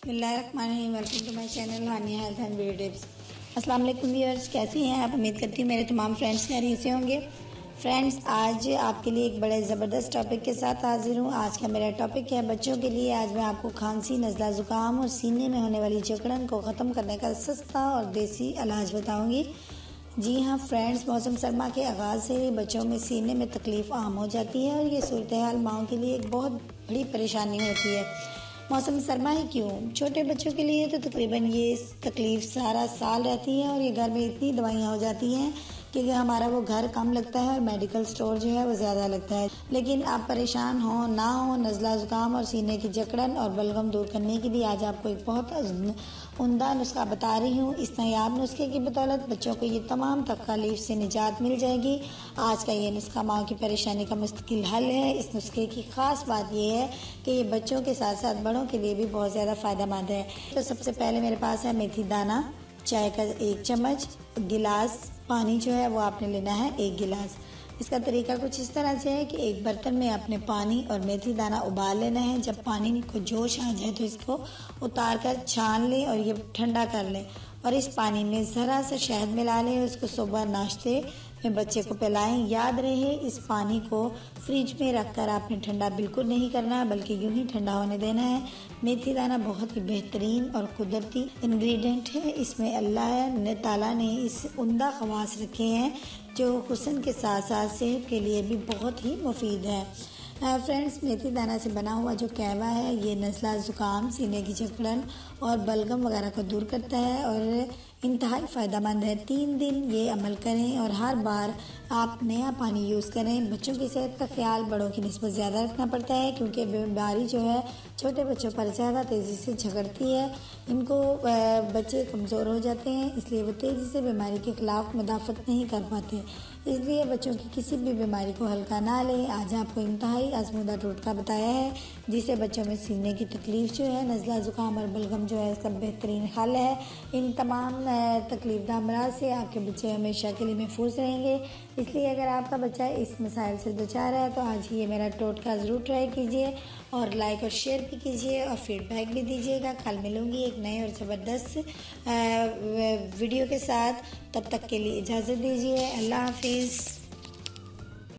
बिस्मिल्लाहिर्रहमानिर्रहीम। Welcome to my channel Hania health and beauty tips. अस्सलाम वालेकुम व्यूअर्स, कैसे हैं आप? उम्मीद करती हूँ मेरे तमाम फ्रेंड्स खैरियत से होंगे। फ्रेंड्स, आज आपके लिए एक बड़े ज़बरदस्त टॉपिक के साथ हाजिर हूँ। आज का मेरा टॉपिक है बच्चों के लिए। आज मैं आपको खांसी, नज़ला, ज़ुकाम और सीने में होने वाली जकड़न को ख़त्म करने का सस्ता और देसी इलाज बताऊँगी। जी हाँ फ्रेंड्स, मौसम सरमा के आगाज़ से ही बच्चों में सीने में तकलीफ़ आम हो जाती है और ये सूरत हाल माओं के लिए एक बहुत बड़ी परेशानी होती है। मौसम सरमा ही क्यों, छोटे बच्चों के लिए तो तकरीबन ये तकलीफ़ सारा साल रहती है और ये घर में इतनी दवाइयाँ हो जाती हैं कि हमारा वो घर कम लगता है और मेडिकल स्टोर जो है वो ज़्यादा लगता है। लेकिन आप परेशान हो ना हो, नज़ला, ज़ुकाम और सीने की जकड़न और बलगम दूर करने के लिए आज आपको एक बहुत उम्दा नुस्खा बता रही हूँ। इस नायाब नुस्खे की बदौलत बच्चों को ये तमाम तकलीफ से निजात मिल जाएगी। आज का ये नुस्खा माँ की परेशानी का मुस्तकिल हल है। इस नुस्खे की ख़ास बात यह है कि ये बच्चों के साथ साथ बड़ों के लिए भी बहुत ज़्यादा फ़ायदेमंद है। तो सबसे पहले मेरे पास है मेथी दाना, चाय का 1 चम्मच, गिलास पानी जो है वो आपने लेना है 1 गिलास। इसका तरीका कुछ इस तरह से है कि एक बर्तन में आपने पानी और मेथी दाना उबाल लेना है। जब पानी को जोश आ जाए तो इसको उतार कर छान लें और ये ठंडा कर लें और इस पानी में ज़रा सा शहद मिला लें। उसको सुबह नाश्ते में बच्चे को पिलाएं। याद रहे, इस पानी को फ्रिज में रखकर आपने ठंडा बिल्कुल नहीं करना है, बल्कि यूं ही ठंडा होने देना है। मेथी दाना बहुत ही बेहतरीन और कुदरती इंग्रेडिएंट है। इसमें अल्लाह ताला ने इस उम्दा खवास रखे हैं जो हुस्न के साथ साथ सेहत के लिए भी बहुत ही मुफीद है। फ्रेंड्स, मेथी दाना से बना हुआ जो कहवा है ये नज़ला, ज़ुकाम, सीने की जकड़न और बलगम वगैरह को दूर करता है और इंतहाई फ़ायदेमंद है। 3 दिन ये अमल करें और हर बार आप नया पानी यूज़ करें। बच्चों की सेहत का ख्याल बड़ों की निस्बत ज़्यादा रखना पड़ता है क्योंकि बीमारी जो है छोटे बच्चों पर ज़्यादा तेज़ी से झगड़ती है। इनको बच्चे कमज़ोर हो जाते हैं, इसलिए वो तेज़ी से बीमारी के ख़िलाफ़ मुदाफ़त नहीं कर पाते। इसलिए बच्चों की किसी भी बीमारी को हल्का ना लें। आज आपको इंतहाई आज़मूदा टोटका बताया है जिससे बच्चों में सीने की तकलीफ़ जो है, नज़ला, ज़ुकाम और बलगम जो है इसका बेहतरीन हल है। इन तमाम तकलीफ़दा अमराज से आपके बच्चे हमेशा के लिए महफूज रहेंगे। इसलिए अगर आपका बच्चा इस मसाइल से दुचार है तो आज ही ये मेरा टोटका ज़रूर ट्राई कीजिए और लाइक और शेयर भी कीजिए और फीडबैक भी दीजिएगा। कल मिलूँगी एक नए और ज़बरदस्त वीडियो के साथ। तब तक के लिए इजाज़त दीजिए। अल्लाह हाफिज़।